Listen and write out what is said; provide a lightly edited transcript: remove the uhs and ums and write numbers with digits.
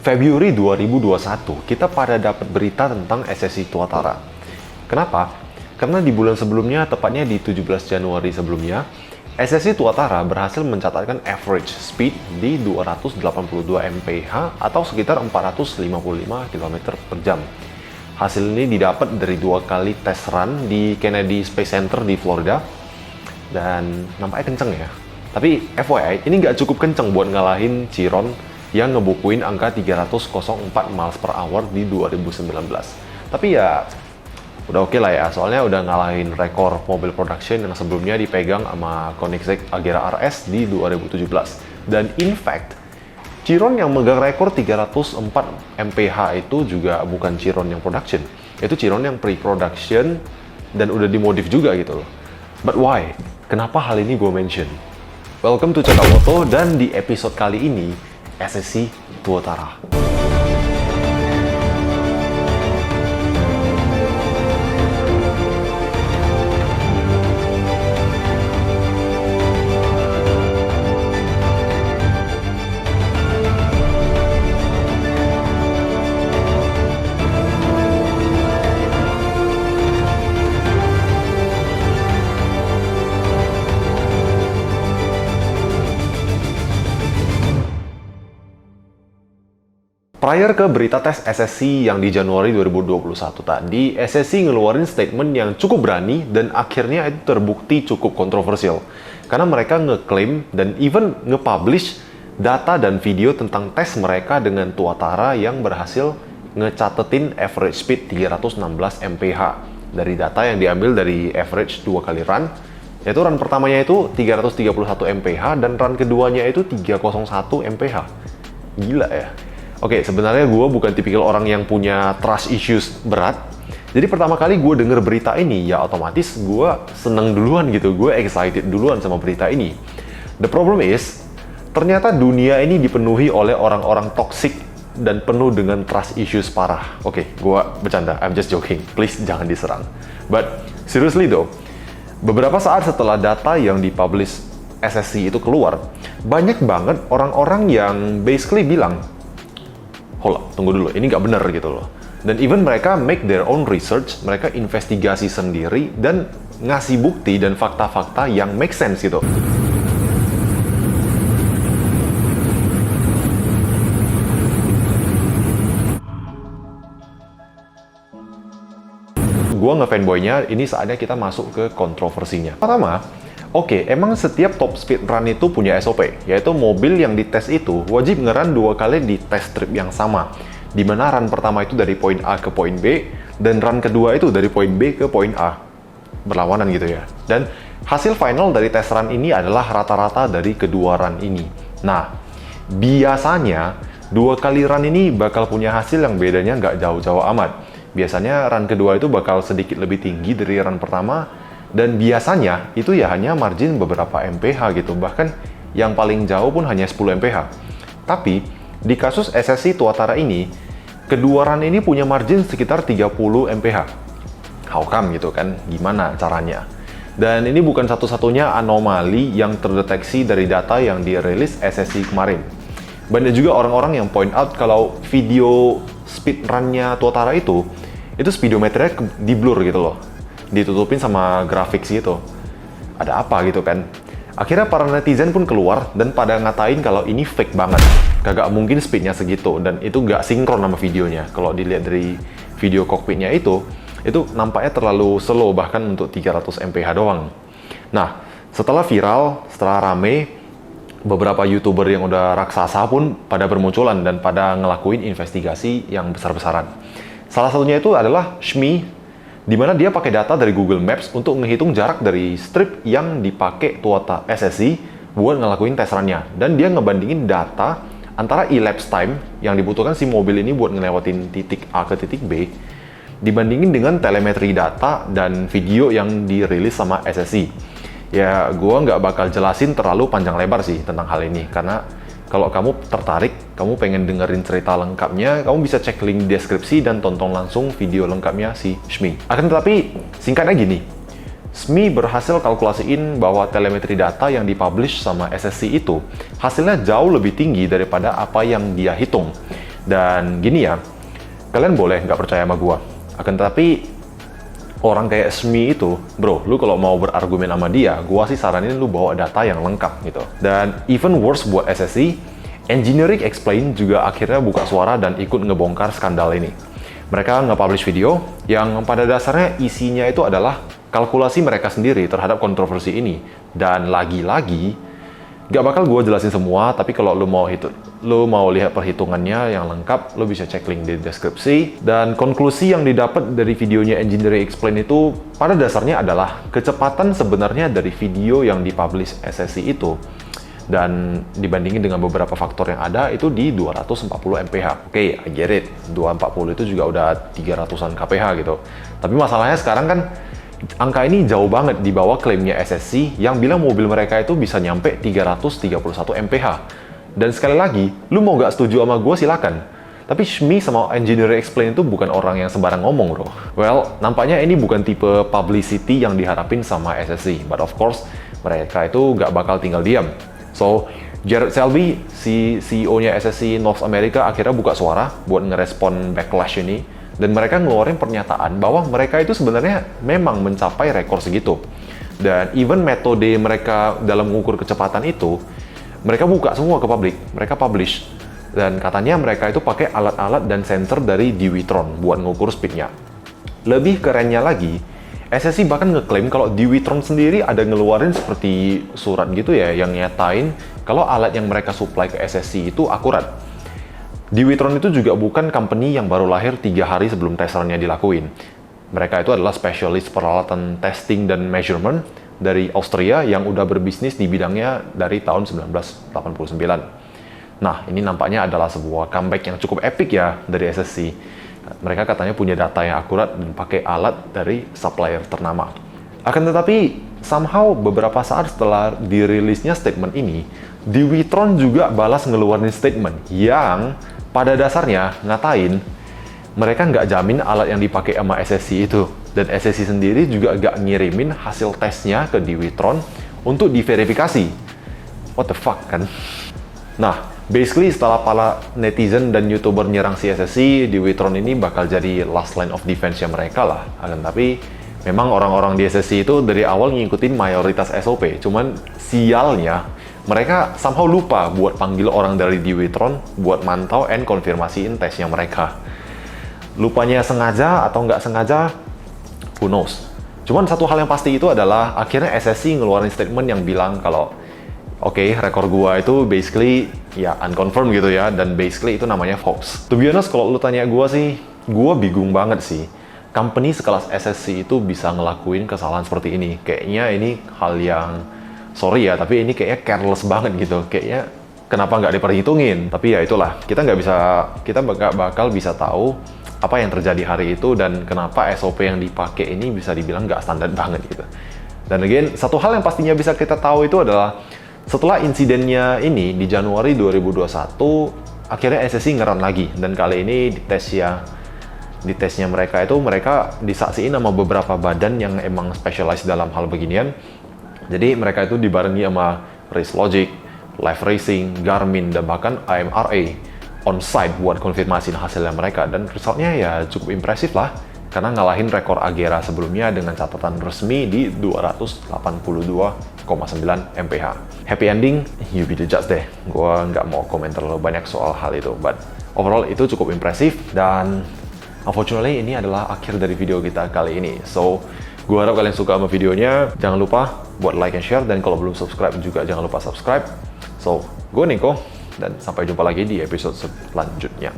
Februari 2021, kita pada dapat berita tentang SSI Tuatara. Kenapa? Karena di bulan sebelumnya, tepatnya di 17 Januari sebelumnya, SSI Tuatara berhasil mencatatkan average speed di 282 mph atau sekitar 455 km per jam. Hasil ini didapat dari 2 kali tes run di Kennedy Space Center di Florida, dan nampaknya kenceng ya. Tapi FYI, ini nggak cukup kenceng buat ngalahin Chiron yang ngebukuin angka 304 miles per hour di 2019. Tapi ya, udah oke lah ya, soalnya udah ngalahin rekor mobil production yang sebelumnya dipegang sama Koenigsegg Agera RS di 2017. Dan in fact, Chiron yang megang rekor 304 mph itu juga bukan Chiron yang production. Itu Chiron yang pre-production dan udah dimodif juga gitu loh. But why? Kenapa hal ini gue mention? Welcome to Cakap Moto, dan di episode kali ini, SSI Tuatara. Prior ke berita tes SSI yang di Januari 2021 tadi, SSI ngeluarin statement yang cukup berani dan akhirnya itu terbukti cukup kontroversial. Karena mereka ngeklaim dan even nge-publish data dan video tentang tes mereka dengan Tuatara yang berhasil ngecatetin average speed 316 mph dari data yang diambil dari average 2 kali run. Yaitu run pertamanya itu 331 mph dan run keduanya itu 301 mph. Gila ya. Oke, sebenarnya gue bukan tipikal orang yang punya trust issues berat. Jadi pertama kali gue denger berita ini, ya otomatis gue seneng duluan gitu. Gue excited duluan sama berita ini. The problem is, ternyata dunia ini dipenuhi oleh orang-orang toxic dan penuh dengan trust issues parah. Oke, gue bercanda, I'm just joking. Please jangan diserang. But seriously though, beberapa saat setelah data yang dipublish SSI itu keluar, banyak banget orang-orang yang basically bilang, hold up, tunggu dulu, ini nggak bener gitu loh. Dan even mereka make their own research, mereka investigasi sendiri dan ngasih bukti dan fakta-fakta yang make sense gitu. Gua nge-fanboynya, ini saatnya kita masuk ke kontroversinya. Pertama, oke, emang setiap top speed run itu punya SOP, yaitu mobil yang dites itu wajib nge-run 2 kali di test trip yang sama, di mana run pertama itu dari poin A ke poin B, dan run kedua itu dari poin B ke poin A. Berlawanan gitu ya. Dan hasil final dari test run ini adalah rata-rata dari kedua run ini. Nah, biasanya 2 kali run ini bakal punya hasil yang bedanya nggak jauh-jauh amat. Biasanya run kedua itu bakal sedikit lebih tinggi dari run pertama, dan biasanya itu ya hanya margin beberapa mph gitu, bahkan yang paling jauh pun hanya 10 mph. Tapi di kasus SSI Tuatara ini, kedua run ini punya margin sekitar 30 mph. How come gitu kan? Gimana caranya? Dan ini bukan satu-satunya anomali yang terdeteksi dari data yang dirilis SSI kemarin. Banyak juga orang-orang yang point out kalau video speed run-nya Tuatara itu speedometernya di blur gitu loh, ditutupin sama grafik gitu. Ada apa gitu kan? Akhirnya para netizen pun keluar dan pada ngatain kalau ini fake banget, kagak mungkin speednya segitu, dan itu nggak sinkron sama videonya. Kalau dilihat dari video cockpitnya itu nampaknya terlalu slow, bahkan untuk 300 mph doang. Nah, setelah viral, setelah rame, beberapa YouTuber yang udah raksasa pun pada bermunculan dan pada ngelakuin investigasi yang besar-besaran. Salah satunya itu adalah Shmi, di mana dia pakai data dari Google Maps untuk ngehitung jarak dari strip yang dipakai Tuatara SSI buat ngelakuin tes run-nya. Dan dia ngebandingin data antara elapsed time yang dibutuhkan si mobil ini buat ngelewatin titik A ke titik B, dibandingin dengan telemetri data dan video yang dirilis sama SSI. Ya, gue nggak bakal jelasin terlalu panjang lebar sih tentang hal ini, karena kalau kamu tertarik, kamu pengen dengerin cerita lengkapnya, kamu bisa cek link di deskripsi dan tonton langsung video lengkapnya si Shmi. Akan tetapi, singkatnya gini, Shmi berhasil kalkulasiin bahwa telemetri data yang dipublish sama SSI itu hasilnya jauh lebih tinggi daripada apa yang dia hitung. Dan gini ya, kalian boleh nggak percaya sama gua, akan tetapi orang kayak Shmi itu, bro, lu kalau mau berargumen sama dia, gua sih saranin lu bawa data yang lengkap gitu. Dan even worse buat SSI, Engineering Explain juga akhirnya buka suara dan ikut ngebongkar skandal ini. Mereka nge-publish video yang pada dasarnya isinya itu adalah kalkulasi mereka sendiri terhadap kontroversi ini. Dan lagi-lagi, gak bakal gue jelasin semua, tapi kalau lu mau lihat perhitungannya yang lengkap, lu bisa cek link di deskripsi. Dan konklusi yang didapat dari videonya Engineering Explain itu pada dasarnya adalah kecepatan sebenarnya dari video yang dipublish SSI itu, dan dibandingin dengan beberapa faktor yang ada, itu di 240 mph. Oke, I get it. 240 itu juga udah 300-an kph gitu. Tapi masalahnya sekarang kan angka ini jauh banget di bawah klaimnya SSI yang bilang mobil mereka itu bisa nyampe 331 mph. Dan sekali lagi, lu mau gak setuju sama gue silakan. Tapi Shmi sama Engineering Explain itu bukan orang yang sembarang ngomong, bro. Well, nampaknya ini bukan tipe publicity yang diharapin sama SSI. But of course, mereka itu gak bakal tinggal diam. So, Jared Selby, si CEO-nya SSI North America, akhirnya buka suara buat ngerespon backlash ini. Dan mereka ngeluarin pernyataan bahwa mereka itu sebenarnya memang mencapai rekor segitu. Dan even metode mereka dalam mengukur kecepatan itu, mereka buka semua ke publik, mereka publish. Dan katanya mereka itu pakai alat-alat dan sensor dari Deweytron buat ngukur speednya. Lebih kerennya lagi, SSI bahkan ngeklaim kalau Deweytron sendiri ada ngeluarin seperti surat gitu ya, yang nyatain kalau alat yang mereka supply ke SSI itu akurat. Deweytron itu juga bukan company yang baru lahir 3 hari sebelum testernya dilakuin. Mereka itu adalah spesialis peralatan testing dan measurement dari Austria yang udah berbisnis di bidangnya dari tahun 1989. Nah, ini nampaknya adalah sebuah comeback yang cukup epic ya dari SSI. Mereka katanya punya data yang akurat dan pakai alat dari supplier ternama. Akan tetapi, somehow beberapa saat setelah dirilisnya statement ini, Deweytron juga balas ngeluarin statement yang pada dasarnya ngatain mereka nggak jamin alat yang dipakai sama SSI itu. Dan SSI sendiri juga nggak ngirimin hasil tesnya ke Deweytron untuk diverifikasi. What the fuck, kan? Nah, basically setelah para netizen dan YouTuber nyerang si SSI, Deweytron ini bakal jadi last line of defense-nya mereka lah. Akan tapi, memang orang-orang di SSI itu dari awal ngikutin mayoritas SOP. Cuman sialnya, mereka somehow lupa buat panggil orang dari Deweytron buat mantau and konfirmasiin tesnya mereka. Lupanya sengaja atau nggak sengaja, who knows. Cuman satu hal yang pasti itu adalah akhirnya SSI ngeluarin statement yang bilang kalau oke, rekor gua itu basically ya unconfirmed gitu ya, dan basically itu namanya hoax. To be honest, kalau lu tanya gua sih, gua bingung banget sih. Company sekelas SSI itu bisa ngelakuin kesalahan seperti ini. Kayaknya ini hal yang, sorry ya, tapi ini kayaknya careless banget gitu. Kayaknya kenapa nggak diperhitungin? Tapi ya itulah, kita nggak bakal bisa tahu apa yang terjadi hari itu dan kenapa SOP yang dipakai ini bisa dibilang nggak standar banget gitu. Dan again, satu hal yang pastinya bisa kita tahu itu adalah setelah insidennya ini di Januari 2021, akhirnya SSI ngeran lagi, dan kali ini di tesnya mereka disaksiin sama beberapa badan yang emang specialized dalam hal beginian. Jadi mereka itu dibarengi sama Race Logic, Live Racing, Garmin, dan bahkan IMRA on site buat konfirmasi hasilnya mereka, dan resultnya ya cukup impresif lah, karena ngalahin rekor Agera sebelumnya dengan catatan resmi di 282,9 mph. Happy ending, you be the judge deh. Gua nggak mau komentar terlalu banyak soal hal itu, but overall itu cukup impresif, dan unfortunately ini adalah akhir dari video kita kali ini. So, gua harap kalian suka sama videonya. Jangan lupa buat like and share, dan kalau belum subscribe juga jangan lupa subscribe. So, gue Niko, dan sampai jumpa lagi di episode selanjutnya.